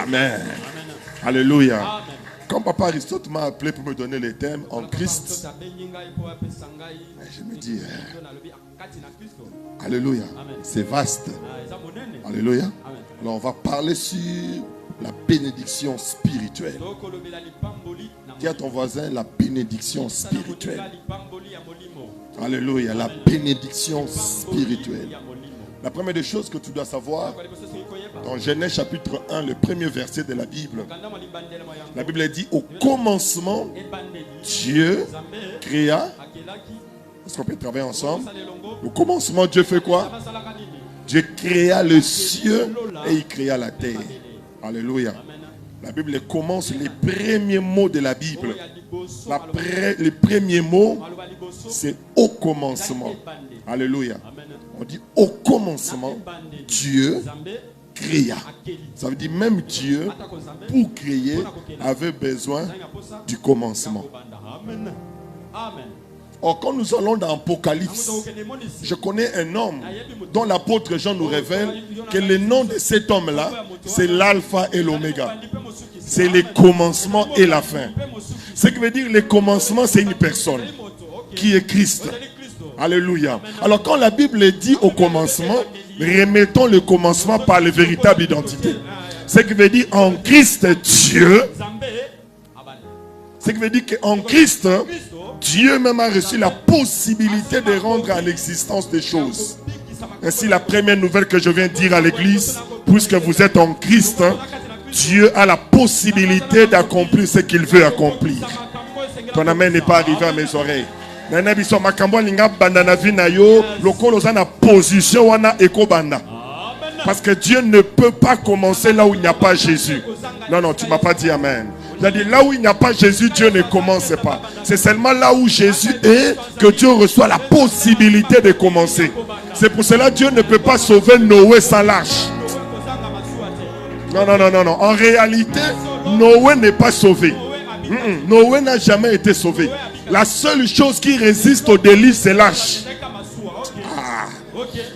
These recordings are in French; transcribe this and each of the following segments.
Amen. Alléluia. Quand Papa Aristote m'a appelé pour me donner les thèmes en Christ, je me dis, Alléluia, c'est vaste. Alléluia. Alors on va parler sur la bénédiction spirituelle. Dis à ton voisin la bénédiction spirituelle. Alléluia, la bénédiction spirituelle. La première des choses que tu dois savoir, dans Genèse chapitre 1, le premier verset de la Bible dit, au commencement, Dieu créa. Est-ce qu'on peut travailler ensemble? Au commencement, Dieu fait quoi? Dieu créa le ciel et il créa la terre. Alléluia. La Bible commence les premiers mots de la Bible. Les premiers mots, c'est au commencement. Alléluia. On dit au commencement, Dieu créa. Ça veut dire même Dieu, pour créer, avait besoin du commencement. Or, quand nous allons dans Apocalypse, je connais un homme dont l'apôtre Jean nous révèle que le nom de cet homme-là, c'est l'alpha et l'oméga. C'est le commencement et la fin. Ce qui veut dire le commencement, c'est une personne qui est Christ. Alléluia. Alors quand la Bible dit au commencement, remettons le commencement par la véritable identité. Ce qui veut dire en Christ Dieu. Ce qui veut dire qu'en Christ, Dieu même a reçu la possibilité de rendre en existence des choses. Ainsi, la première nouvelle que je viens dire à l'église, puisque vous êtes en Christ, Dieu a la possibilité d'accomplir ce qu'il veut accomplir. Ton amen n'est pas arrivé à mes oreilles. Parce que Dieu ne peut pas commencer là où il n'y a pas Jésus. Non, non, tu ne m'as pas dit amen. J'ai dit là où il n'y a pas Jésus, Dieu ne commence pas. C'est seulement là où Jésus est que Dieu reçoit la possibilité de commencer. C'est pour cela que Dieu ne peut pas sauver Noé sans l'arche. Non, non, non, non, non. En réalité, Noé n'est pas sauvé. Noé n'a jamais été sauvé. La seule chose qui résiste au déluge, c'est l'arche.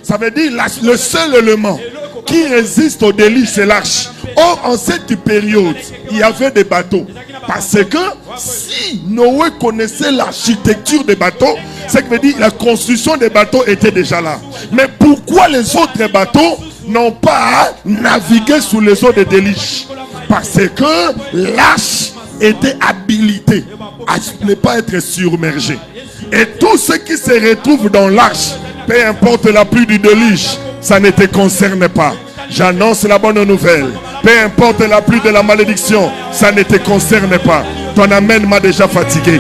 Ça veut dire le seul élément qui résiste au déluge, c'est l'arche. Or, en cette période, il y avait des bateaux. Parce que si Noé connaissait l'architecture des bateaux, ce qui veut dire la construction des bateaux était déjà là. Mais pourquoi les autres bateaux n'ont pas navigué sous les eaux de déluge? Parce que l'arche était habilitée à ne pas être submergé. Et tout ce qui se retrouve dans l'arche, peu importe la pluie du déluge, ça ne te concerne pas. J'annonce la bonne nouvelle. Peu importe la pluie de la malédiction, ça ne te concerne pas. Ton amen m'a déjà fatigué.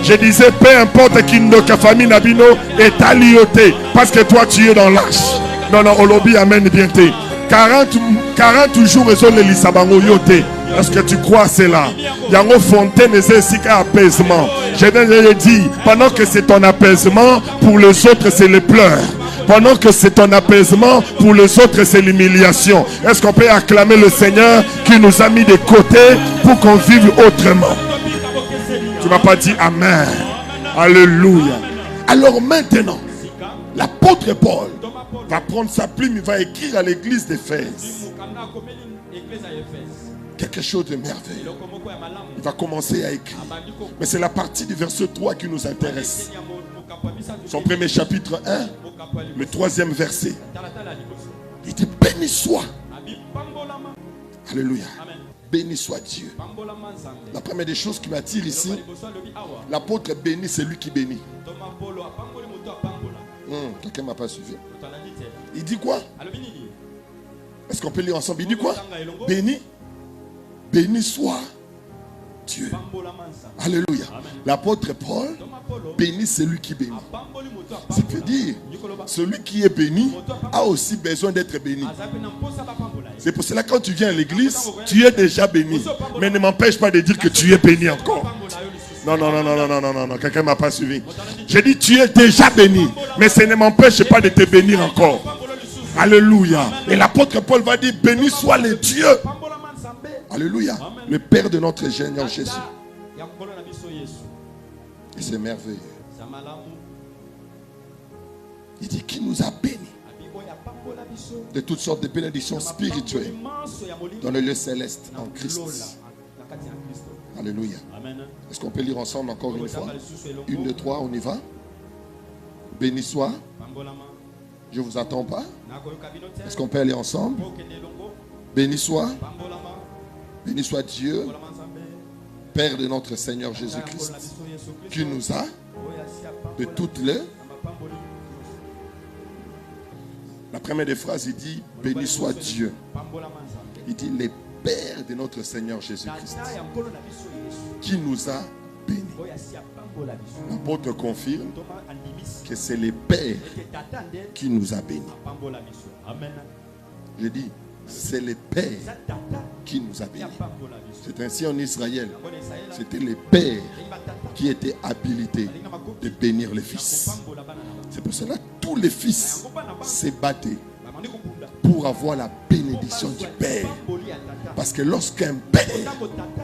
Je disais, peu importe qui notre famille Nabino est alliotée, parce que toi tu es dans l'arche. Non, non, Olobi, amen, bientôt. 40 jours, ils ont les lisabango yoté. Est-ce que tu crois cela? Il y a une fontaine et c'est un apaisement. Je viens de le dire, pendant que c'est ton apaisement, pour les autres c'est les pleurs. Pendant que c'est ton apaisement, pour les autres c'est l'humiliation. Est-ce qu'on peut acclamer le Seigneur qui nous a mis de côté pour qu'on vive autrement? Tu ne m'as pas dit amen. Alléluia. Alors maintenant, l'apôtre Paul va prendre sa plume, il va écrire à l'église d'Éphèse quelque chose de merveilleux. Il va commencer à écrire. Mais c'est la partie du verset 3 qui nous intéresse. Son premier chapitre 1, le 3e verset. Il dit béni soit. Alléluia. Béni soit Dieu. La première des choses qui m'attire ici, l'apôtre bénit, c'est lui qui bénit. Quelqu'un ne m'a pas suivi. Il dit quoi? Est-ce qu'on peut lire ensemble? Il dit quoi? Béni. Béni soit Dieu. Alléluia. L'apôtre Paul bénit celui qui bénit. Ça veut dire, celui qui est béni a aussi besoin d'être béni. C'est pour cela que quand tu viens à l'église, tu es déjà béni. Mais ne m'empêche pas de dire que tu es béni encore. Non, non, non, non, non, non, non, non, non. Quelqu'un ne m'a pas suivi. J'ai dit tu es déjà béni. Mais ça ne m'empêche pas de te bénir encore. Alléluia. Et l'apôtre Paul va dire béni soit le Dieu. Alléluia. Le Père de notre Seigneur Jésus. Et c'est merveilleux. Il dit qu'il nous a bénis de toutes sortes de bénédictions spirituelles dans le lieu céleste en Christ. Alléluia. Est-ce qu'on peut lire ensemble encore une fois? 1, 2, 3, on y va. Béni soit. Je ne vous attends pas. Est-ce qu'on peut aller ensemble? Béni soit. Béni soit Dieu, Père de notre Seigneur Jésus-Christ, qui nous a de toutes les... La première des phrases, il dit, béni soit Dieu. Il dit, les pères de notre Seigneur Jésus-Christ, qui nous a bénis. L'apôtre confirme que c'est les pères qui nous a bénis. Je dis, c'est les pères qui nous a bénis. C'est ainsi en Israël. C'était les pères qui étaient habilités de bénir les fils. C'est pour cela que tous les fils se battaient pour avoir la bénédiction du Père. Parce que lorsqu'un Père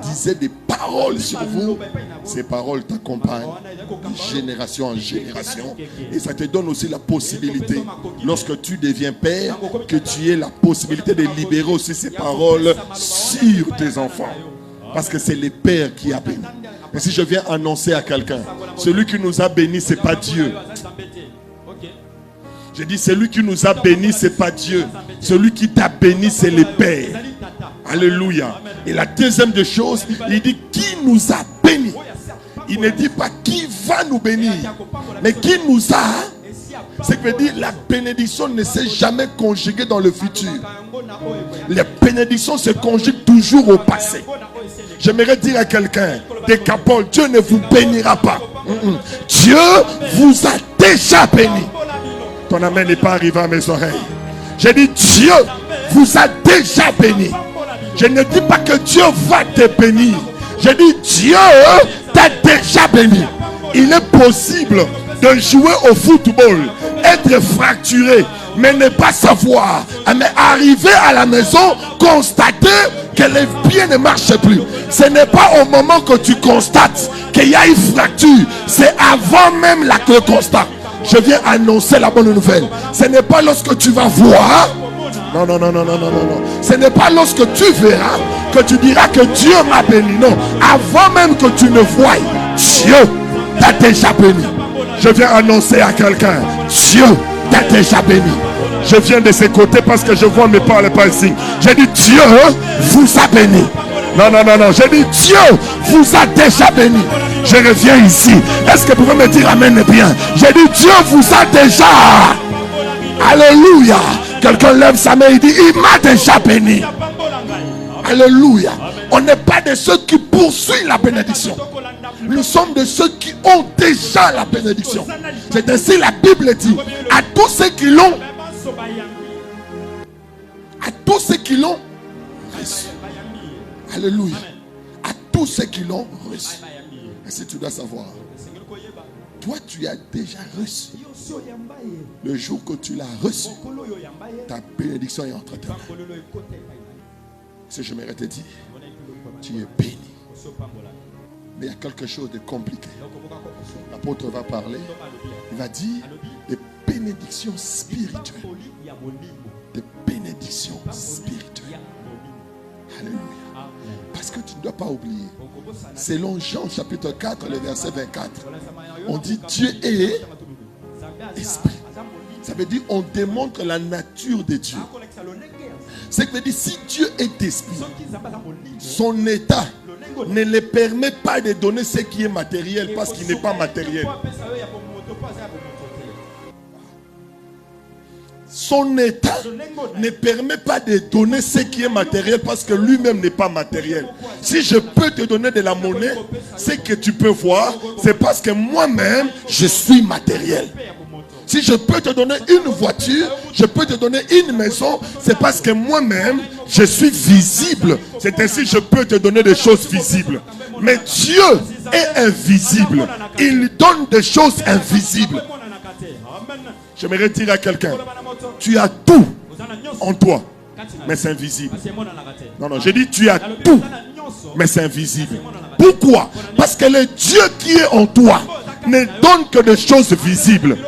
disait des paroles sur vous, ces paroles t'accompagnent de génération en génération. Et ça te donne aussi la possibilité, lorsque tu deviens Père, que tu aies la possibilité de libérer aussi ces paroles sur tes enfants. Parce que c'est les pères qui a béni. Et si je viens annoncer à quelqu'un, celui qui nous a bénis, ce n'est pas Dieu. Je dis, celui qui nous a bénis, ce n'est pas Dieu. Celui qui t'a béni, c'est les pères. Alléluia. Et la deuxième des choses, il dit, qui nous a bénis. Il ne dit pas qui va nous bénir, mais qui nous a. Ce qui veut dire, la bénédiction ne s'est jamais conjuguée dans le futur. Les bénédictions se conjuguent toujours au passé. J'aimerais dire à quelqu'un, Décapole, Dieu ne vous bénira pas. Dieu vous a déjà béni. Ton amen n'est pas arrivé à mes oreilles. J'ai dit, Dieu vous a déjà béni. Je ne dis pas que Dieu va te bénir. J'ai dit, Dieu t'a déjà béni. Il est possible de jouer au football, être fracturé, mais ne pas savoir. Mais arriver à la maison, constater que les pieds ne marchent plus. Ce n'est pas au moment que tu constates qu'il y a une fracture. C'est avant même le constat. Je viens annoncer la bonne nouvelle. Ce n'est pas lorsque tu vas voir. Non. Ce n'est pas lorsque tu verras que tu diras que Dieu m'a béni. Non. Avant même que tu ne voies, Dieu t'a déjà béni. Je viens annoncer à quelqu'un, Dieu t'a déjà béni. Je viens de ces côtés parce que je vois mes parole pas ici. J'ai dit, Dieu vous a béni. Non. J'ai dit, Dieu vous a déjà béni. Je reviens ici. Est-ce que vous pouvez me dire amen bien? J'ai dit, Dieu vous a déjà. Alléluia. Quelqu'un lève sa main et dit, il m'a déjà béni. Alléluia. On n'est pas de ceux qui poursuivent la bénédiction. Nous sommes de ceux qui ont déjà la bénédiction. C'est ainsi la Bible dit. À tous ceux qui l'ont. À tous ceux qui l'ont reçu. Alléluia. À tous ceux qui l'ont reçu. Et si tu dois savoir, toi tu as déjà reçu. Le jour que tu l'as reçu, ta bénédiction est entre tes mains. Si je m'aurais te dire, tu es béni. Mais il y a quelque chose de compliqué. L'apôtre va parler. Il va dire des bénédictions spirituelles. Des bénédictions spirituelles. Alléluia. Parce que tu ne dois pas oublier. Selon Jean chapitre 4, le verset 24. On dit Dieu est esprit. Ça veut dire on démontre la nature de Dieu. Ce qui veut dire si Dieu est esprit, son état ne le permet pas de donner ce qui est matériel parce qu'il n'est pas matériel. Son état ne permet pas de donner ce qui est matériel parce que lui-même n'est pas matériel. Si je peux te donner de la monnaie, ce que tu peux voir, c'est parce que moi-même, je suis matériel. Si je peux te donner une voiture, je peux te donner une maison, c'est parce que moi-même, je suis visible. C'est ainsi que je peux te donner des choses visibles. Mais Dieu est invisible. Il donne des choses invisibles. J'aimerais dire à quelqu'un, tu as tout en toi, mais c'est invisible. Non, j'ai dit tu as tout, mais c'est invisible. Pourquoi? Parce que le Dieu qui est en toi ne donne que des choses visibles.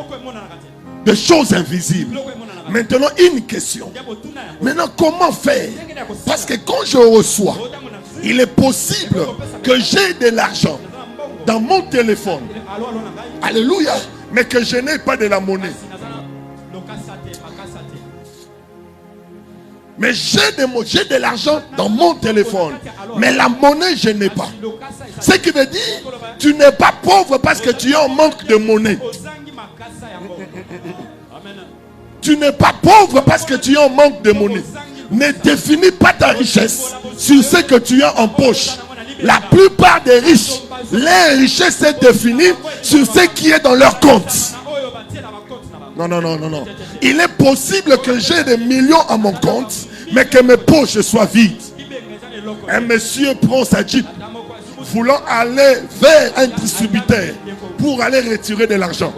Des choses invisibles. Maintenant, une question. Maintenant, comment faire? Parce que quand je reçois, il est possible que j'ai de l'argent dans mon téléphone. Alléluia. Mais que je n'ai pas de la monnaie. Mais j'ai de l'argent dans mon téléphone. Mais la monnaie, je n'ai pas. Ce qui veut dire, tu n'es pas pauvre parce que tu es en manque de monnaie. Tu n'es pas pauvre parce que tu es en manque de monnaie. Ne définis pas ta richesse sur ce que tu as en poche. La plupart des riches, leur richesse est définie sur ce qui est dans leur compte. Non, non, non, non, non. Il est possible que j'ai des millions à mon compte, mais que mes poches soient vides. Un monsieur prend sa jeep, voulant aller vers un distributeur pour aller retirer de l'argent.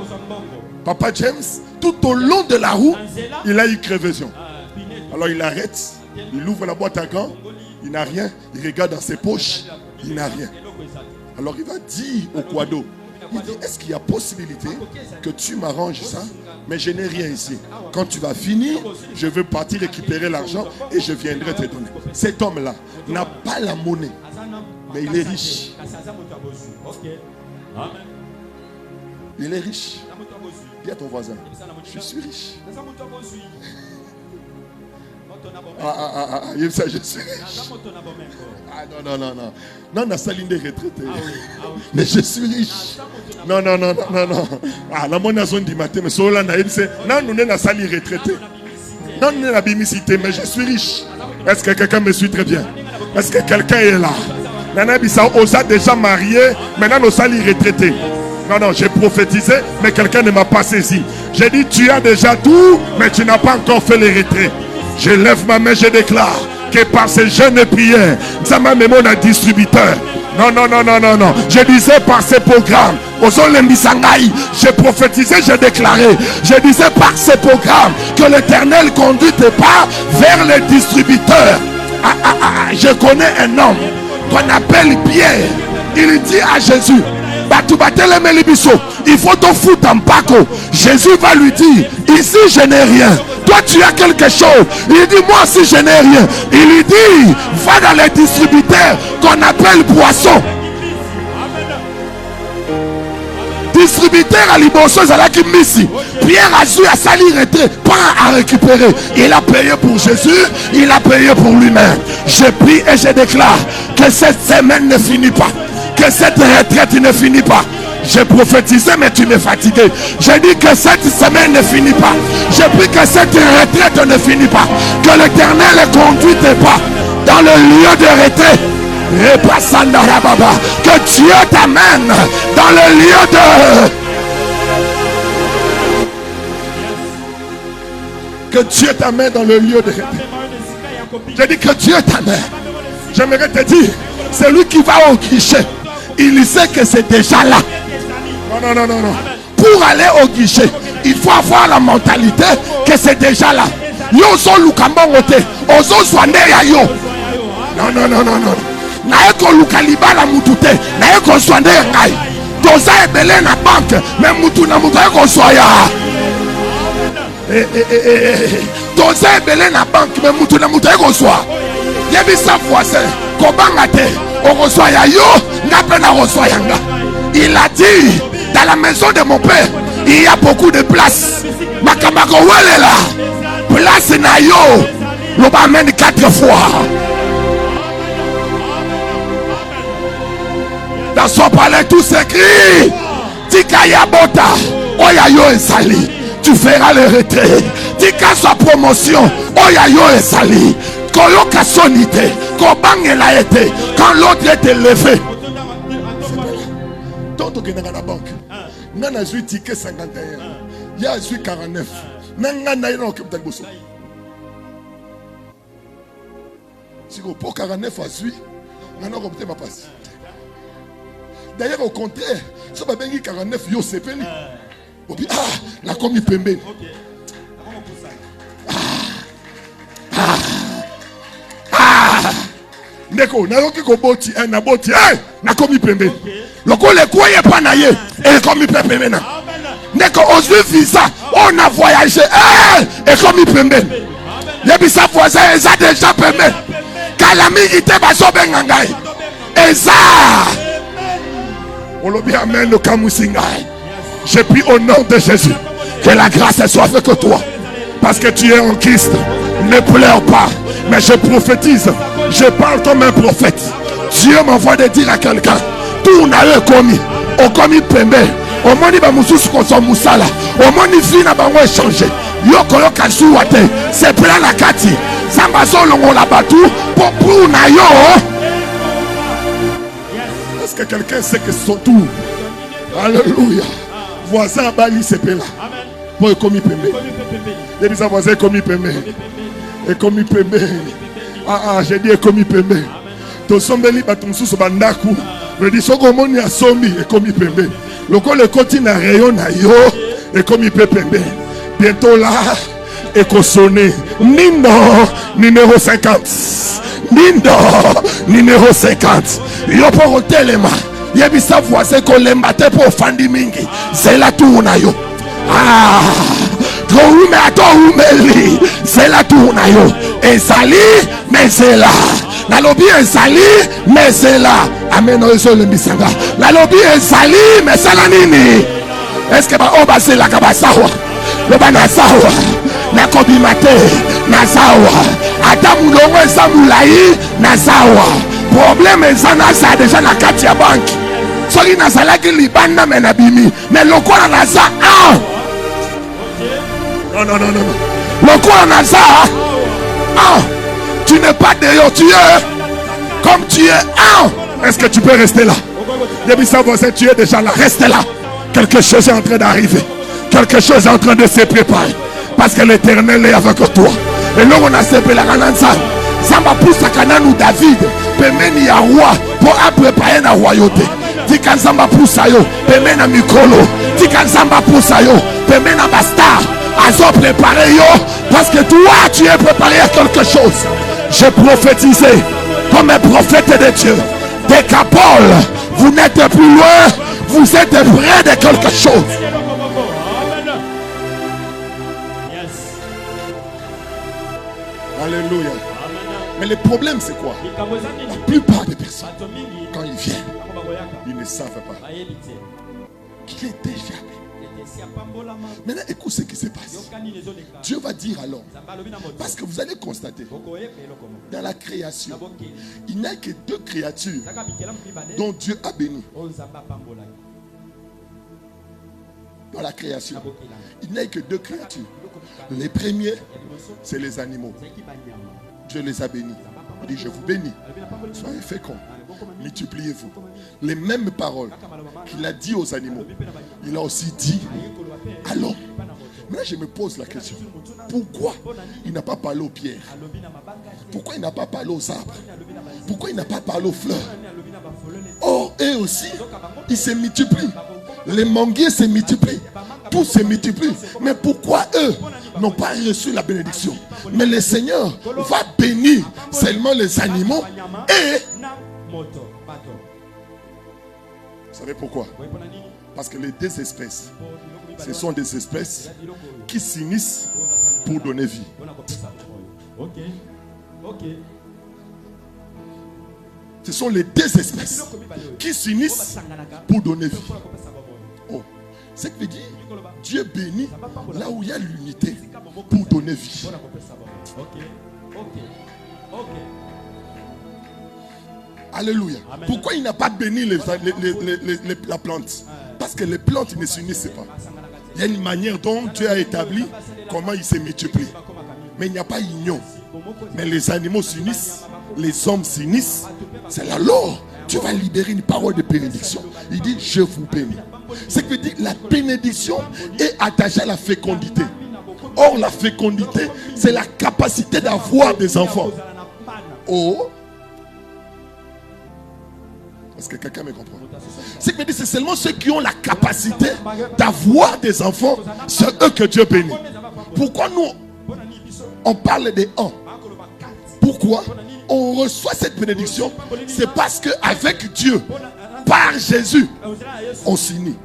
Papa James, tout au long de la route, il a eu crevaison. Alors il arrête, il ouvre la boîte à gants, il n'a rien, il regarde dans ses poches, il n'a rien. Alors il va dire au quado, il dit, est-ce qu'il y a possibilité que tu m'arranges ça? Mais je n'ai rien ici. Quand tu vas finir, je veux partir récupérer l'argent et je viendrai te donner. Cet homme-là n'a pas la monnaie, mais il est riche. Il est riche. Dis à ton voisin, je suis riche. Je suis riche. Ah non, non, non, non. Non, on a saline des retraités. Mais je suis riche. Non, non, non, non, non. Ah, la monnaie zone du matin, mais cela n'a pas. Non, nous sommes saline retraité. Non, nous sommes la bimicité, mais je suis riche. Est-ce que quelqu'un me suit très bien? Est-ce que quelqu'un est là? Nana Bissau osa déjà marié, maintenant nous sommes retraités. Non, non, j'ai prophétisé, mais quelqu'un ne m'a pas saisi. J'ai dit, tu as déjà tout, mais tu n'as pas encore fait les retraits. Je lève ma main, je déclare que par ces jeunes prières, ça m'a même un distributeur. Non, non, non, non, non, non. Je disais par ces programmes, j'ai prophétisé, j'ai déclaré. Je disais par ces programmes que l'Éternel conduit tes pas vers les distributeurs. Je connais un homme qu'on appelle Pierre. Il dit à Jésus, il faut te foutre en paco. Jésus va lui dire, ici je n'ai rien, toi tu as quelque chose. Il dit, moi aussi je n'ai rien. Il lui dit, va dans les distributeurs qu'on appelle poissons. Distributeur à Liboso Zalaki Missi. Pierre a su à salir retrait, pas à récupérer. Il a payé pour Jésus, il a payé pour lui-même. Je prie et je déclare que cette semaine ne finit pas, que cette retraite ne finit pas. J'ai prophétisé, mais tu m'es fatigué. J'ai dit que cette semaine ne finit pas. Je prie que cette retraite ne finit pas. Que l'Éternel conduit tes pas dans le lieu de retraite. Que Dieu t'amène dans le lieu de... Que Dieu t'amène dans le lieu de... J'ai dit que Dieu t'amène. J'aimerais te dire, c'est lui qui va au guichet. Il sait que c'est déjà là. Non, non, non, non, non. Pour aller au guichet, il faut avoir la mentalité que c'est déjà là. Yo so lukambongote, ozo swande ya yo. Non, non, non, non, non. Na eko lukaliba la mutute, na eko swande ngai. Toza ebele na banque, mais mutu na mutu eko swaya. Toza ebele na banque, mais mutu na mutu eko swaya. Yebi sa voisin, kobanga te, o swaya yo, ngape na swaya nga. Il a dit, dans la maison de mon père, il y a beaucoup de place. Makamako wele là, place na yo, l'on m'amène 4 fois. Dans son palais tout s'écrit, Tikaya Bota, Oyayo et Sali, tu feras le retrait. Tika sa promotion, Oyayo et Sali, Koloka sonité, Kobang elle a été, quand l'autre était levé. Toto qui n'est pas la banque. Nana a eu ticket 51. Il y a eu 49. Nana n'a eu aucun bousson. Si vous pour 49 à suivre, Nana n'a pas passé. D'ailleurs, au contraire, si vous avez 49, vous avez payé. Vous dites, ah, la commis pembe. Ndeko, na yoki ko boti, na boti, na komi pembe. Loko le koye pa na ye, e komi pembe na. N'est qu'aujourd'hui visa, on a voyagé. Et comme il peut même. Les bisa voisins, ils ont déjà permis. Kalami ite baso bengangai. Et ça. On l'a bien amen le kamusingai. Je prie au nom de Jésus. Que la grâce soit avec toi. Parce que tu es en Christ. Ne pleure pas. Mais je prophétise. Je parle comme un prophète. Dieu m'envoie de dire à quelqu'un. Tout n'a eu commis. Au commis pembe. Au moni ba mususu koso musala. Au moni vina ba ngwe changer. Yoko yoka suwate. C'est plein la kati. Samba solo la batu. Pour na yo. Est-ce que quelqu'un sait que c'est son tour? Alléluia. Voisin bali sepe là. Pour commis pembe. Et puis ça voisin commis pembe. Et commis pembe. J'ai dit commis pembe. To sombeli batumsusu bandaku. Je dis soko moni asombi et commis pembe. Le côté na rayon na yo et commis pembe. Bientôt là et sonné. Nindo numéro 50. Nindo numéro 50. Yo pour hotelema. Yebisa voisin ko lembate pour fandi mingi. C'est la tour na yo. C'est la tour na yo. Et sali mais c'est là. La lobby est sali mais c'est là. Amen. La lobby est sali mais c'est la nini. Est-ce que on va c'est la kabasawa? Le banasawa. La kobimate nasawa. Adamu longo samulai nasawa. Problème est ça déjà na katia banque. Soli na salaki libanda menabimi. Mais le quoi na ça non. Le quoi na ça tu n'es pas dehors, tu es comme tu es. Est-ce que tu peux rester là? Tu es déjà là, reste là. Quelque chose est en train d'arriver. Quelque chose est en train de se préparer. Parce que l'Éternel est avec toi. Et là on a séparé la Rananza. Samba pousse à Canaan ou David. Pemeni ya roi pour préparer la royauté. Tika Samba pousse à yo. Pemena Mikolo. Tika Samba pousse à yo. Pemena Basta. Azo préparé yo. Parce que toi tu es préparé à quelque chose. J'ai prophétisé comme un prophète de Dieu. Dès qu'à Paul, vous n'êtes plus loin, vous êtes près de quelque chose. Alléluia. Mais le problème c'est quoi? La plupart des personnes, quand ils viennent, ils ne savent pas qu'il est déjà. Maintenant, écoute ce qui se passe. Dieu va dire à l'homme, parce que vous allez constater, dans la création, il n'y a que deux créatures dont Dieu a béni. Dans la création, il n'y a que deux créatures. Les premiers, c'est les animaux. Dieu les a bénis. Il dit, je vous bénis. Soyez féconds. Multipliez-vous. Les mêmes paroles qu'il a dit aux animaux, il a aussi dit à l'homme. Maintenant, je me pose la question. Pourquoi il n'a pas parlé aux pierres? Pourquoi il n'a pas parlé aux arbres? Pourquoi il n'a pas parlé aux fleurs? Or, eux aussi, ils se multiplient. Les manguiers se multiplient. Tout se multiplie. Mais pourquoi eux n'ont pas reçu la bénédiction? Mais le Seigneur va bénir seulement les animaux et... Vous savez pourquoi? Parce que les deux espèces, ce sont des espèces qui s'unissent pour donner vie. Ce sont les deux espèces qui s'unissent pour donner vie. Oh, c'est que veut dire Dieu bénit là où il y a l'unité pour donner vie. Alléluia. Pourquoi il n'a pas béni la plante? Parce que les plantes ne s'unissent pas. Il y a une manière dont Dieu a établi comment ils se multiplient. Mais il n'y a pas union. Mais les animaux s'unissent, les hommes s'unissent. C'est là alors tu vas libérer une parole de bénédiction. Il dit je vous bénis. Ce qui veut dire la bénédiction est attachée à la fécondité. Or la fécondité c'est la capacité d'avoir des enfants. Oh, est-ce que quelqu'un me comprend? Ce qui veut dire c'est seulement ceux qui ont la capacité d'avoir des enfants, c'est eux que Dieu bénit. Pourquoi nous on parle des uns? Pourquoi on reçoit cette bénédiction? C'est parce que avec Dieu, par Jésus, on s'unit.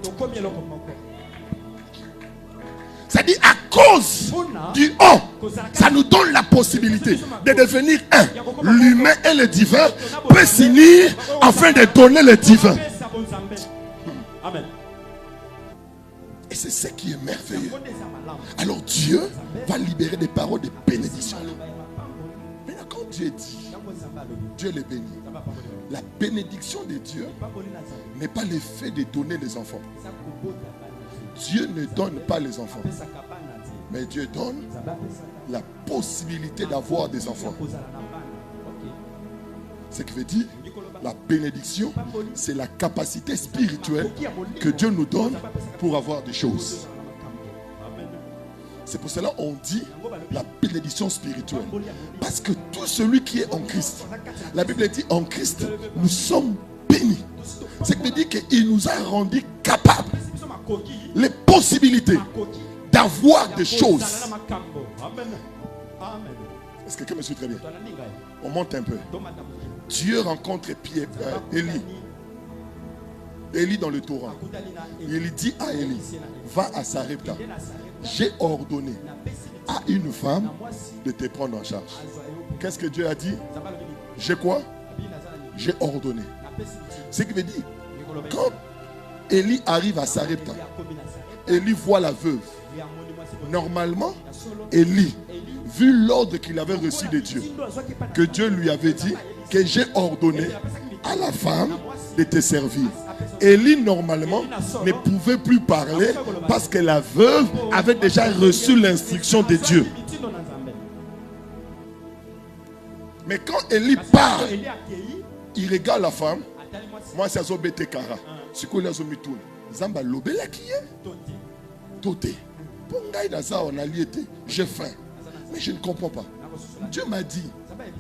C'est-à-dire à cause du haut, ça nous donne la possibilité de devenir un. L'humain et le divin peut s'unir afin de donner le divin. Amen. Et c'est ce qui est merveilleux. Alors Dieu va libérer des paroles de bénédiction. Maintenant quand Dieu dit, Dieu les bénit. La bénédiction de Dieu n'est pas l'effet de donner les enfants. Dieu ne donne pas les enfants. Mais Dieu donne la possibilité d'avoir des enfants. Ce qui veut dire, la bénédiction, c'est la capacité spirituelle que Dieu nous donne pour avoir des choses. C'est pour cela qu'on dit la bénédiction spirituelle. Parce que tout celui qui est en Christ, la Bible dit en Christ, nous sommes bénis. Ce qui veut dire qu'il nous a rendus capables, les possibilités d'avoir des choses. Est-ce que quelqu'un me suit très bien? On monte un peu. Dieu rencontre Élie dans le Torah. Il dit à Élie, va à Sarepta. J'ai ordonné à une femme de te prendre en charge. Qu'est-ce que Dieu a dit? J'ai quoi? J'ai ordonné. Ce qui veut dire, quand Élie arrive à Sarepta, Élie voit la veuve. Normalement, Élie, vu l'ordre qu'il avait reçu de Dieu, que Dieu lui avait dit que j'ai ordonné à la femme de te servir. Élie normalement ne pouvait plus parler parce que la veuve avait déjà reçu l'instruction de Dieu. Mais quand Élie parle, il regarde la femme. Moi c'est Azobete Kara. Ce qu'on a zomitune. Zamba lobela qui est toté. J'ai faim. Mais je ne comprends pas. Dieu m'a dit,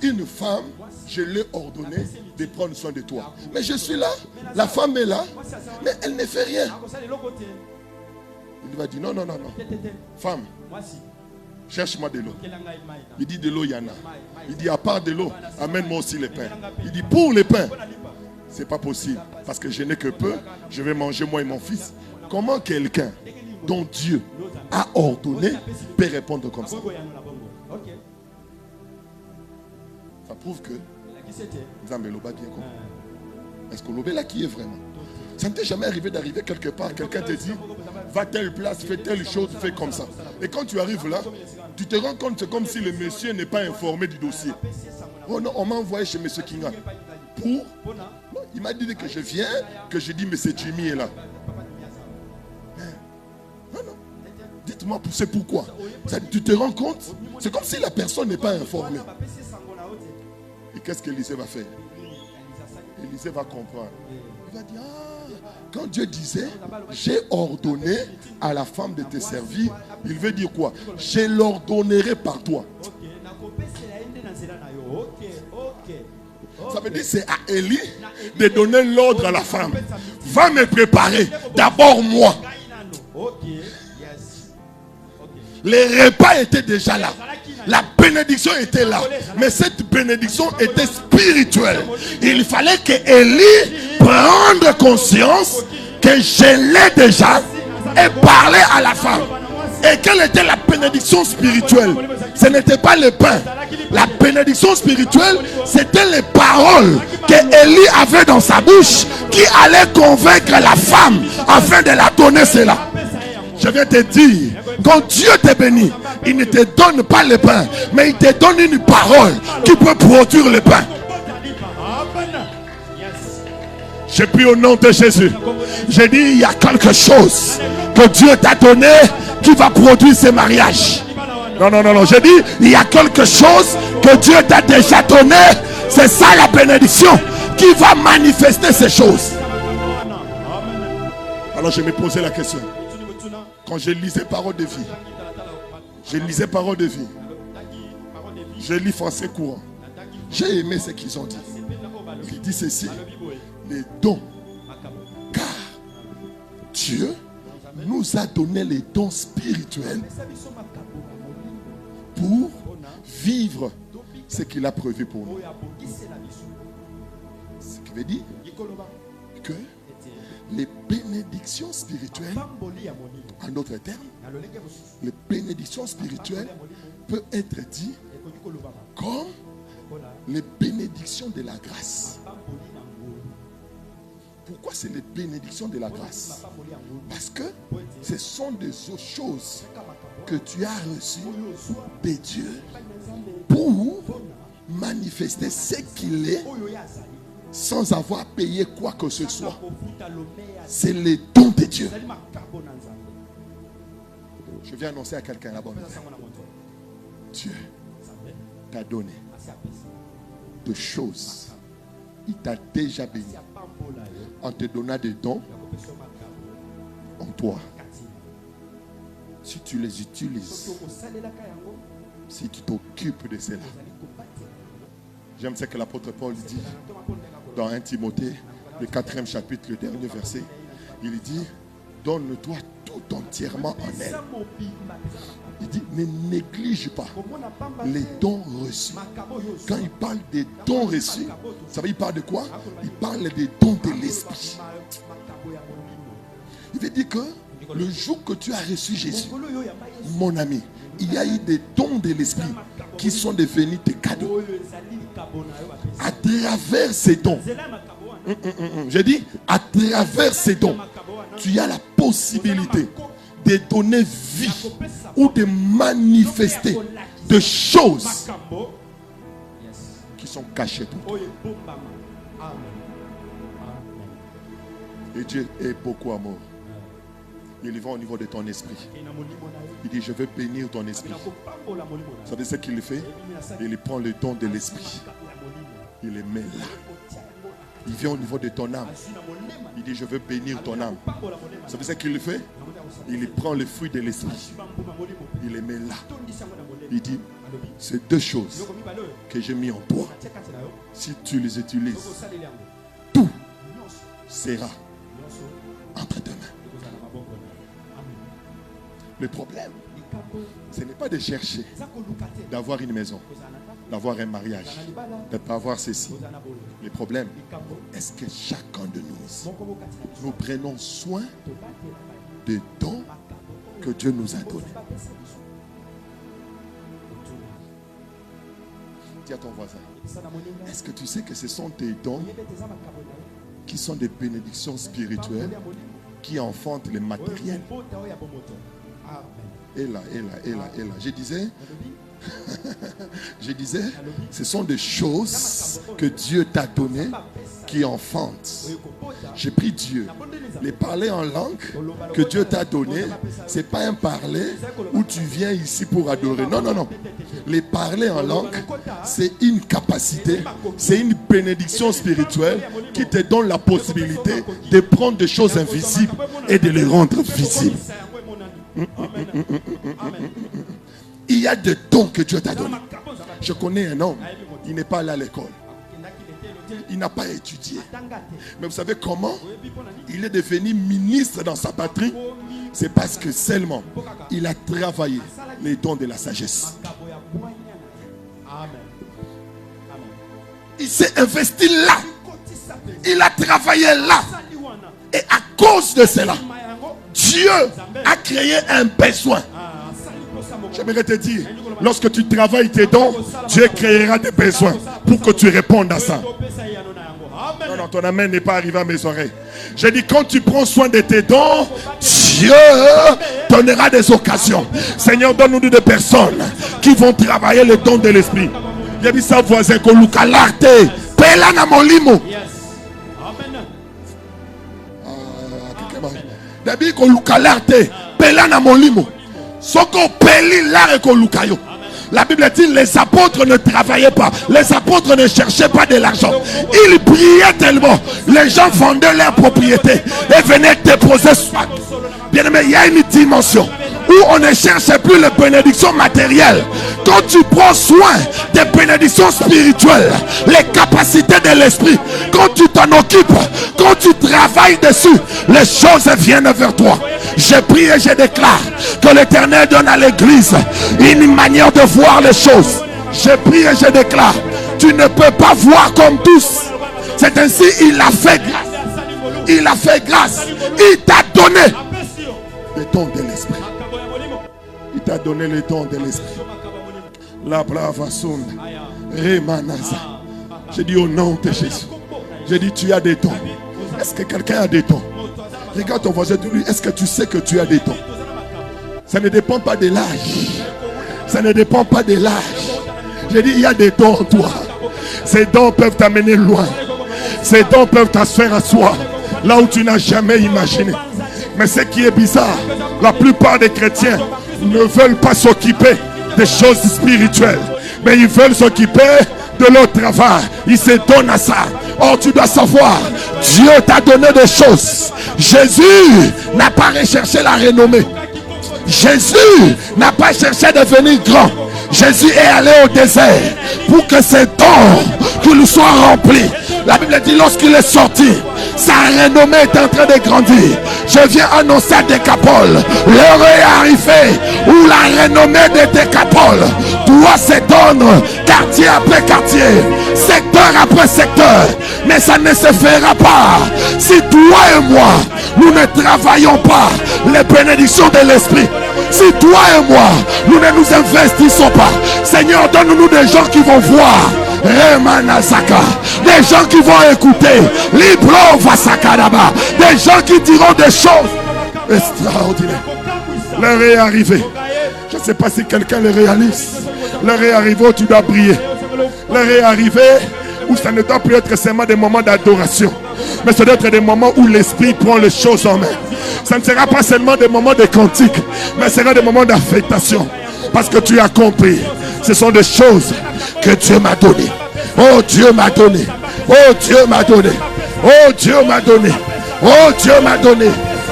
une femme, je l'ai ordonné de prendre soin de toi. Mais je suis là, la femme est là, mais elle ne fait rien. Il va dire, non. Femme, cherche-moi de l'eau. Il dit, de l'eau, il y en a. Il dit, à part de l'eau, amène-moi aussi les pains. Il dit, pour les pains, c'est pas possible. Parce que je n'ai que peu, je vais manger moi et mon fils. Comment quelqu'un dont Dieu a ordonné peut répondre comme ça? Ça prouve que est-ce que l'obéla qui est vraiment? Ça ne t'est jamais arrivé d'arriver quelque part, quelqu'un te dit va telle place, fais telle chose, fais comme ça. Et quand tu arrives là, tu te rends compte, c'est comme si le monsieur n'est pas informé du dossier. Oh non, on m'a envoyé chez M. Kinga. Pour non, il m'a dit que je viens, que je dis M. Jimmy est là. Non. Dites-moi, c'est pourquoi. Tu te rends compte? C'est comme si la personne n'est pas informée. Et qu'est-ce qu'Élisée va faire? Élisée va comprendre. Il va dire, quand Dieu disait, j'ai ordonné à la femme de te servir, il veut dire quoi? Je l'ordonnerai par toi. Ça veut dire c'est à Élie de donner l'ordre à la femme. Va me préparer, d'abord moi. Les repas étaient déjà là. La bénédiction était là. Mais cette bénédiction était spirituelle. Il fallait que Élie prenne conscience que je l'ai déjà et parler à la femme. Et quelle était la bénédiction spirituelle? Ce n'était pas le pain. La bénédiction spirituelle, c'était les paroles que Élie avait dans sa bouche qui allaient convaincre la femme afin de la donner cela. Je vais te dire, quand Dieu te bénit, il ne te donne pas le pain, mais il te donne une parole qui peut produire le pain. Je prie au nom de Jésus. Je dis, il y a quelque chose que Dieu t'a donné qui va produire ce mariage. Non. Je dis, il y a quelque chose que Dieu t'a déjà donné. C'est ça la bénédiction qui va manifester ces choses. Alors je me posais la question. Quand je lisais Parole de vie, je lis français courant. J'ai aimé ce qu'ils ont dit. Il dit ceci, les dons. Car Dieu nous a donné les dons spirituels pour vivre ce qu'il a prévu pour nous. Ce qui veut dire que Les bénédictions spirituelles, en d'autres termes, les bénédictions spirituelles peuvent être dites comme les bénédictions de la grâce. Pourquoi c'est les bénédictions de la grâce? Parce que ce sont des choses que tu as reçues de Dieu pour manifester ce qu'il est sans avoir payé quoi que ce soit. C'est les dons de Dieu. Je viens annoncer à quelqu'un la bonne nouvelle. Dieu t'a donné de choses. Il t'a déjà béni en te donnant des dons en toi. Si tu les utilises, si tu t'occupes de cela. J'aime ce que l'apôtre Paul dit dans 1 Timothée, le 4e chapitre, le dernier verset. Il dit, donne-toi tout entièrement en elle. Il dit, ne néglige pas les dons reçus. Quand il parle des dons reçus, ça veut dire, il parle de quoi? Il parle des dons de l'esprit. Il veut dire que le jour que tu as reçu Jésus, mon ami, il y a eu des dons de l'esprit qui sont devenus tes cadeaux. À travers ces dons, j'ai dit, à travers ces dons, tu as la possibilité de donner vie ou de manifester des choses qui sont cachées pour toi. Et Dieu est beaucoup amour. Il va au niveau de ton esprit. Il dit, je veux bénir ton esprit. Vous savez ce qu'il fait? Il prend le don de l'esprit. Il les met là. Il vient au niveau de ton âme. Il dit, je veux bénir ton âme. Vous savez ce qu'il fait? Il prend le fruit de l'esprit. Il les met là. Il dit, c'est deux choses que j'ai mis en toi. Si tu les utilises, tout sera entre tes mains. Le problème, ce n'est pas de chercher d'avoir une maison, d'avoir un mariage, de ne pas avoir ceci. Le problème, est-ce que chacun de nous, nous prenons soin des dons que Dieu nous a donnés? Dis à ton voisin, est-ce que tu sais que ce sont tes dons qui sont des bénédictions spirituelles qui enfantent le matériel? Et là. Je disais, ce sont des choses que Dieu t'a données qui enfantent. J'ai pris Dieu. Les parler en langue que Dieu t'a donné, ce n'est pas un parler où tu viens ici pour adorer. Non. Les parler en langue, c'est une capacité, c'est une bénédiction spirituelle qui te donne la possibilité de prendre des choses invisibles et de les rendre visibles. Il y a des dons que Dieu t'a donnés. Je connais un homme, il n'est pas allé à l'école. Il n'a pas étudié. Mais vous savez comment il est devenu ministre dans sa patrie? C'est parce que seulement il a travaillé les dons de la sagesse. Il s'est investi là. Il a travaillé là. Et à cause de cela, Dieu a créé un besoin. J'aimerais te dire, lorsque tu travailles tes dons, Dieu créera des besoins pour que tu répondes à ça. Non, ton amen n'est pas arrivé à mes oreilles. J'ai dit, quand tu prends soin de tes dons, Dieu donnera des occasions. Seigneur, donne-nous des personnes qui vont travailler le don de l'esprit. Il y a dit ça, voisin, que Lukalarte, Pelana Molimo. Dabi ko lukalarte pelana molimo soko peli la ko lukayo. La Bible dit les apôtres ne travaillaient pas, les apôtres ne cherchaient pas de l'argent, ils priaient tellement, les gens vendaient leurs propriétés et venaient déposer. Bien aimé, il y a une dimension où on ne cherche plus les bénédictions matérielles. Quand tu prends soin des bénédictions spirituelles, les capacités de l'esprit, quand tu t'en occupes, quand tu travailles dessus, les choses viennent vers toi. Je prie et je déclare que l'Éternel donne à l'église une manière de voir les choses. Je prie et je déclare, tu ne peux pas voir comme tous. C'est ainsi il a fait grâce. Il a fait grâce. Il t'a donné le don de l'esprit. Il t'a donné le don de l'esprit. La brava sonde. Remanaza. J'ai dit au nom de Jésus. J'ai dit tu as des dons. Est-ce que quelqu'un a des dons? Regarde ton voisin de lui. Est-ce que tu sais que tu as des dons? Ça ne dépend pas de l'âge. Ça ne dépend pas de l'âge. J'ai dit il y a des dons en toi. Ces dons peuvent t'amener loin. Ces dons peuvent t'asseoir à soi là où tu n'as jamais imaginé. Mais ce qui est bizarre, la plupart des chrétiens ne veulent pas s'occuper des choses spirituelles, mais ils veulent s'occuper de leur travail. Ils se donnent à ça. Or tu dois savoir, Dieu t'a donné des choses. Jésus n'a pas recherché la renommée. Jésus n'a pas cherché à devenir grand. Jésus est allé au désert pour que ses dons qu'il soit remplis. La Bible dit lorsqu'il est sorti, sa renommée est en train de grandir. Je viens annoncer à Décapole, l'heure est arrivée où la renommée de Décapole doit s'étendre quartier après quartier, secteur après secteur. Mais ça ne se fera pas si toi et moi nous ne travaillons pas les bénédictions de l'esprit. Si toi et moi nous ne nous investissons pas, Seigneur, donne-nous des gens qui vont voir, des gens qui vont écouter, des gens qui diront des choses extraordinaires. L'heure est arrivée. Je ne sais pas si quelqu'un le réalise. L'heure est arrivée où tu dois briller. L'heure est arrivée où ça ne doit plus être seulement des moments d'adoration, mais ça doit être des moments où l'esprit prend les choses en main. Ça ne sera pas seulement des moments de cantique, mais ce sera des moments d'affectation. Parce que tu as compris, ce sont des choses que Dieu m'a données. Oh Dieu m'a donné. Oh Dieu m'a donné. Oh Dieu m'a donné. Oh Dieu m'a donné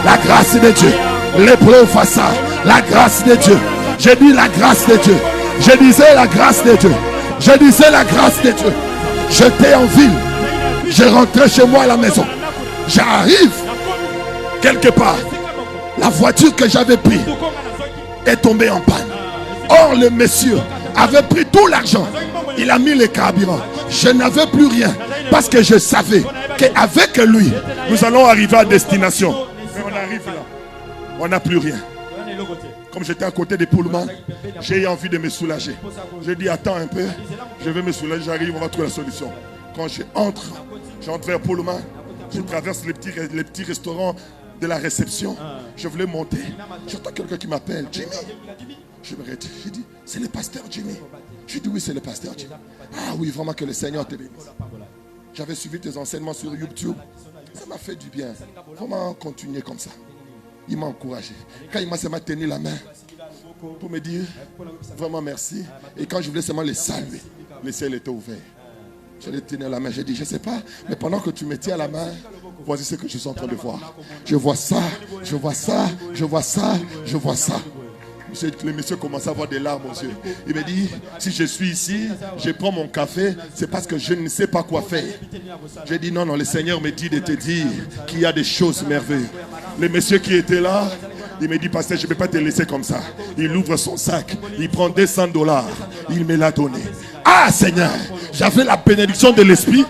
la grâce de Dieu. L'épreuve face à la grâce de Dieu. J'ai dit la grâce de Dieu. Je disais la grâce de Dieu. Je disais la grâce de Dieu. J'étais en ville. Je rentrais chez moi à la maison. J'arrive quelque part. La voiture que j'avais prise est tombée en panne. Or le monsieur avait pris tout l'argent. Il a mis les carburants. Je n'avais plus rien parce que je savais qu'avec lui nous allons arriver à destination. Mais on arrive là, on n'a plus rien. Comme j'étais à côté des Pullman, j'ai eu envie de me soulager. J'ai dit attends un peu, je vais me soulager, j'arrive, on va trouver la solution. Quand j'entre vers Pullman, je traverse les petits restaurants de la réception. Je voulais monter. J'entends quelqu'un qui m'appelle, Jimmy. Je me regarde, j'ai dit, c'est le pasteur Jimmy. Je dis oui, c'est le pasteur Jimmy. Ah oui, vraiment que le Seigneur te bénisse. J'avais suivi tes enseignements sur YouTube. Ça m'a fait du bien. Vraiment continuer comme ça. Il m'a encouragé. Quand il m'a seulement tenu la main pour me dire vraiment merci. Et quand je voulais seulement les saluer, le ciel était ouvert. Je lui tenais la main. J'ai dit, je ne sais pas, mais pendant que tu me tiens la main, voici ce que je suis en train de voir. Je vois ça, je vois ça, je vois ça, je vois ça. Le monsieur commence à avoir des larmes aux yeux. Il me dit, si je suis ici, je prends mon café, c'est parce que je ne sais pas quoi faire. J'ai dit, non, le Seigneur me dit de te dire qu'il y a des choses merveilleuses. Le monsieur qui était là, il me dit, pasteur, je ne peux pas te laisser comme ça. Il ouvre son sac, il prend $200, il me l'a donné. Ah Seigneur, j'avais la bénédiction de l'esprit,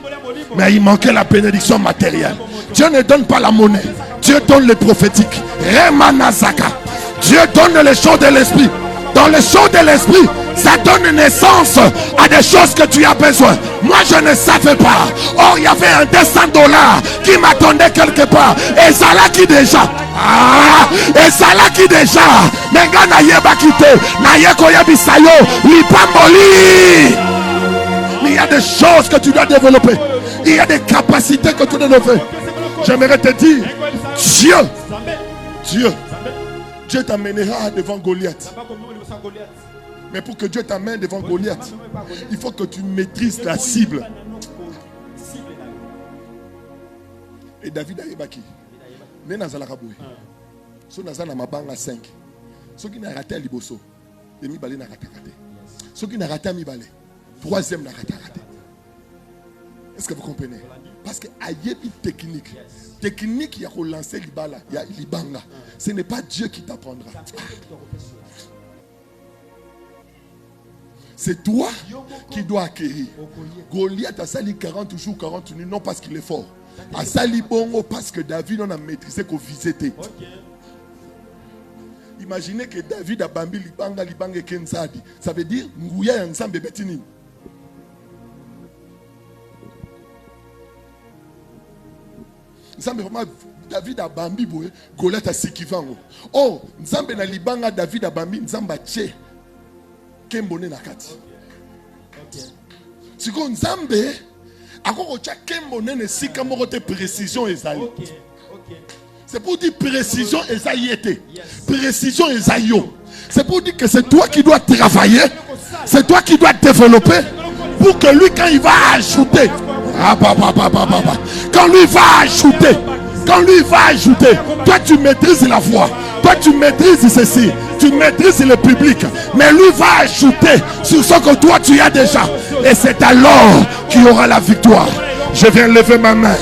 mais il manquait la bénédiction matérielle. Dieu ne donne pas la monnaie, Dieu donne le prophétique. Remanazaka. Dieu donne les choses de l'esprit. Dans les choses de l'esprit, ça donne naissance à des choses que tu as besoin. Moi, je ne savais pas. Or, il y avait un $200 qui m'attendait quelque part. Et ça là qui déjà. Ah, et ça là qui déjà. Mais il y a des choses que tu dois développer. Il y a des capacités que tu dois développer. J'aimerais te dire, Dieu t'amènera devant Goliath. Mais pour que Dieu t'amène devant Goliath, il faut que tu maîtrises la cible. Et David a ébaki. Mais Nazala Raboué. So Nazala Mabanga 5. Ceux qui n'ont raté à Liboso, et Mibale n'a raté. Ceux qui n'ont raté à Mibale, troisième n'a raté. Est-ce que vous comprenez? Parce qu'il y a une technique. Technique, il y a relancé l'Ibala, il y a l'Ibanga. Ce n'est pas Dieu qui t'apprendra. C'est toi qui dois acquérir. Goliath a sali 40 jours, 40 nuits, non parce qu'il est fort, Asali bongo parce que David on a maîtrisé qu'on visité. Imaginez que David a bambi libanga kenzadi. Ça veut dire nguya ya nzambe betini. Nzambe vraiment David a bambi boye Goliath a sikivango. Oh, nzambe na libanga David a bambi nzamba che kembone na kati. Siko nzambe akoko cha kembone ne sika moko te précision ezali. C'est pour dire précision ezayete. Précision ezayo. C'est pour dire que c'est toi qui dois travailler, c'est toi qui dois développer pour que lui quand il va ajouter, quand lui va ajouter, toi tu maîtrises la voix, toi tu maîtrises ceci, tu maîtrises le public, mais lui va ajouter sur ce que toi tu as déjà, et c'est alors qu'il y aura la victoire. Je viens lever ma main,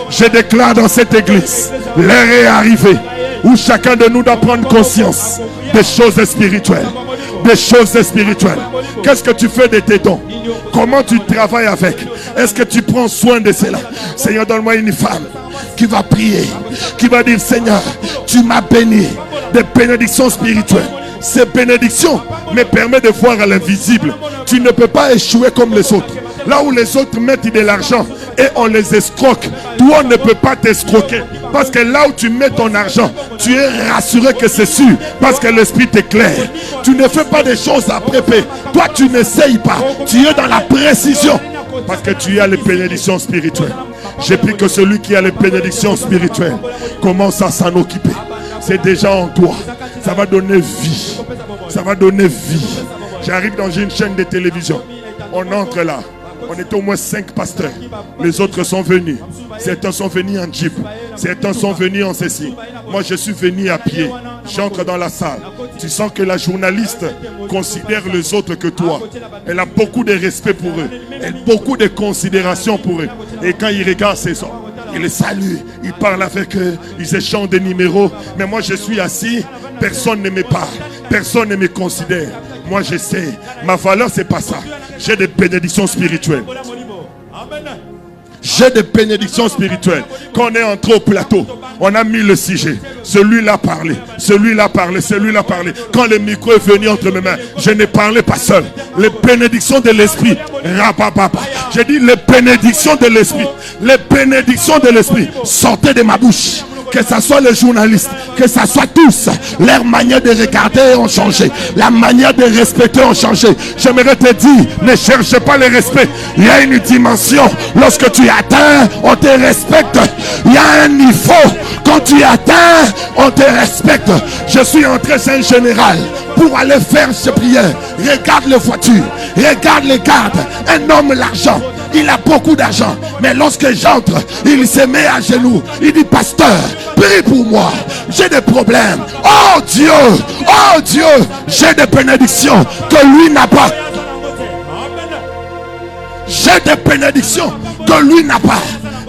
je déclare dans cette église, l'heure est arrivée où chacun de nous doit prendre conscience des choses spirituelles. Des choses spirituelles. Qu'est-ce que tu fais de tes dons? Comment tu travailles avec? Est-ce que tu prends soin de cela? Seigneur, donne-moi une femme qui va prier, qui va dire: Seigneur, tu m'as béni de bénédictions spirituelles. Ces bénédictions me permettent de voir à l'invisible. Tu ne peux pas échouer comme les autres. Là où les autres mettent de l'argent et on les escroque, toi on ne peut pas t'escroquer. Parce que là où tu mets ton argent, tu es rassuré que c'est sûr. Parce que l'esprit t'éclaire. Tu ne fais pas des choses à préparer. Toi tu n'essayes pas. Tu es dans la précision. Parce que tu as les bénédictions spirituelles. J'ai pris que celui qui a les bénédictions spirituelles commence à s'en occuper. C'est déjà en toi. Ça va donner vie. Ça va donner vie. J'arrive dans une chaîne de télévision. On entre là. On est au moins 5 pasteurs. Les autres sont venus. Certains sont venus en jeep. Certains sont venus en ceci. Moi, je suis venu à pied. J'entre dans la salle. Tu sens que la journaliste considère les autres que toi. Elle a beaucoup de respect pour eux. Elle a beaucoup de considération pour eux. Et quand ils regardent ces hommes, ils les saluent. Ils parlent avec eux. Ils échangent des numéros. Mais moi, je suis assis. Personne ne me parle. Personne ne me considère. Moi, je sais. Ma valeur, c'est pas ça. J'ai des bénédictions spirituelles. J'ai des bénédictions spirituelles. Quand on est entré au plateau, on a mis le sujet. Celui-là parlait, celui-là parlait, celui-là parlait. Quand le micro est venu entre mes mains, je ne parlais pas seul. Les bénédictions de l'esprit. J'ai dit les bénédictions de l'esprit. Les bénédictions de l'esprit sortaient de ma bouche. Que ce soit les journalistes, que ce soit tous, leur manière de regarder ont changé, la manière de respecter ont changé. J'aimerais te dire, ne cherche pas le respect. Il y a une dimension, lorsque tu atteins, on te respecte. Il y a un niveau, quand tu atteins, on te respecte. Je suis entré chez un général pour aller faire ses prières. Regarde les voitures, regarde les gardes, un homme l'argent. Il a beaucoup d'argent, mais lorsque j'entre, il se met à genoux. Il dit: pasteur, prie pour moi, j'ai des problèmes. Oh Dieu, j'ai des bénédictions que lui n'a pas. J'ai des bénédictions que lui n'a pas.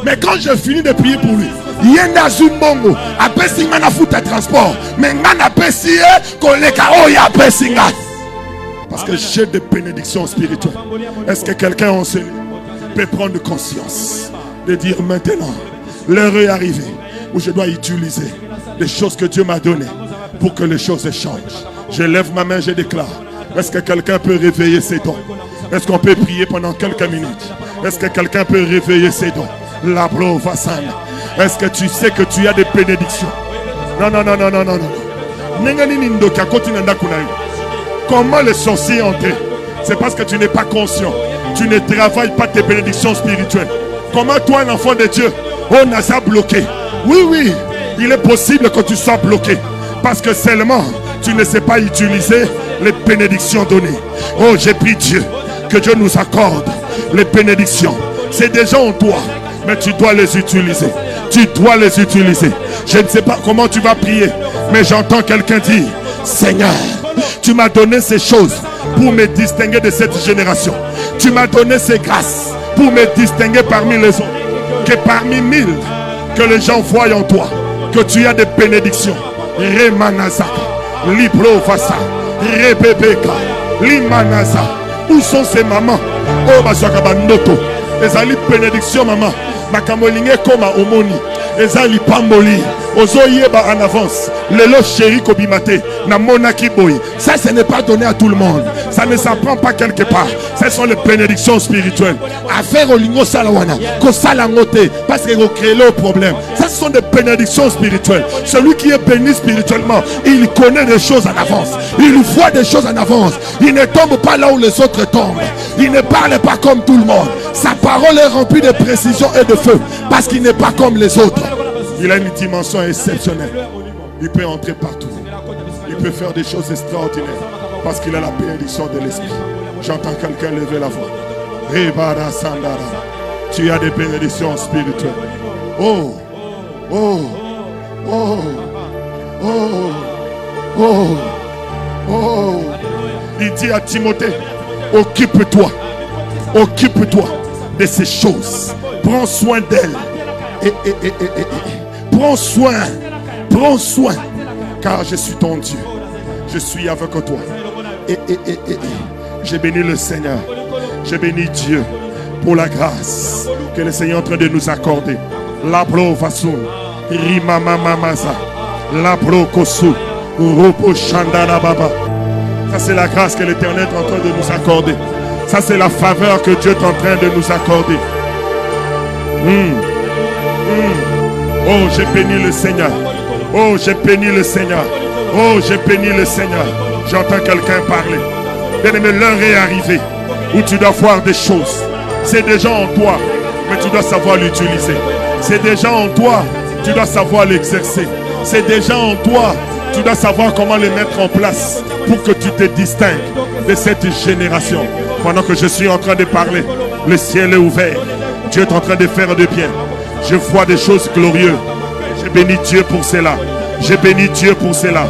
Mais quand je finis de prier pour lui, il y a un azumbongo, après si on a foutu de transport, mais on a passé collègue, oh ya passé. Parce que j'ai des bénédictions spirituelles. Est-ce que quelqu'un en sait peut prendre conscience de dire: maintenant l'heure est arrivée où je dois utiliser les choses que Dieu m'a données pour que les choses changent. Je lève ma main, je déclare. Est-ce que quelqu'un peut réveiller ses dons? Est-ce qu'on peut prier pendant quelques minutes? Est-ce que quelqu'un peut réveiller ses dons? La profassane. Est-ce que tu sais que tu as des bénédictions? Non. Comment les sorciers entrent? C'est parce que tu n'es pas conscient. Tu ne travailles pas tes bénédictions spirituelles. Comment toi, un enfant de Dieu, on a ça bloqué? Oui, il est possible que tu sois bloqué. Parce que seulement, tu ne sais pas utiliser les bénédictions données. Oh, j'ai pris Dieu, que Dieu nous accorde les bénédictions. C'est déjà en toi, mais tu dois les utiliser. Tu dois les utiliser. Je ne sais pas comment tu vas prier, mais j'entends quelqu'un dire: Seigneur, tu m'as donné ces choses pour me distinguer de cette génération. Tu m'as donné ces grâces pour me distinguer parmi les autres. Que parmi 1000, que les gens voient en toi que tu as des bénédictions. Remanazaka, Liprofasa, Rebebeka, Limanaza. Où sont ces mamans? Oh, Bazaka Bandoto. Les ali bénédictions, maman. Makamolinge koma omoni. Ezali pamboli. Ozoyeba en avance. Lelo chéri kobimate. Na monaki boy. Ça, ce n'est pas donné à tout le monde. Ça ne s'apprend pas quelque part. Ce sont les bénédictions spirituelles. Affaire au lingo salawana. Ko salangote. Parce que vous créez le problème. Ça, ce sont des bénédictions spirituelles. Celui qui est béni spirituellement, il connaît des choses en avance. Il voit des choses en avance. Il ne tombe pas là où les autres tombent. Il ne parle pas comme tout le monde. Sa parole est remplie de précision et de feu. Parce qu'il n'est pas comme les autres. Il a une dimension exceptionnelle. Il peut entrer partout. Il peut faire des choses extraordinaires. Parce qu'il a la bénédiction de l'esprit. J'entends quelqu'un lever la voix. Rebara Sandara. Tu as des bénédictions spirituelles. Oh, oh, oh, oh, oh, oh. Il dit à Timothée, occupe-toi de ces choses. Prends soin d'elles. Prends soin, car je suis ton Dieu. Je suis avec toi. J'ai béni le Seigneur. J'ai béni Dieu pour la grâce que le Seigneur est en train de nous accorder. La profasun, rimama mamasa, la prokosu, ropo chandana baba. Ça c'est la grâce que l'Éternel est en train de nous accorder. Ça c'est la faveur que Dieu est en train de nous accorder. Oh, j'ai béni le Seigneur. Oh, j'ai béni le Seigneur. Oh, j'ai béni le Seigneur. J'entends quelqu'un parler. Bien-aimé, l'heure est arrivée où tu dois voir des choses. C'est déjà en toi, mais tu dois savoir l'utiliser. C'est déjà en toi, tu dois savoir l'exercer. C'est déjà en toi, tu dois savoir comment les mettre en place pour que tu te distingues de cette génération. Pendant que je suis en train de parler, le ciel est ouvert. Dieu est en train de faire de bien. Je vois des choses glorieuses. J'ai béni Dieu pour cela. J'ai béni Dieu pour cela.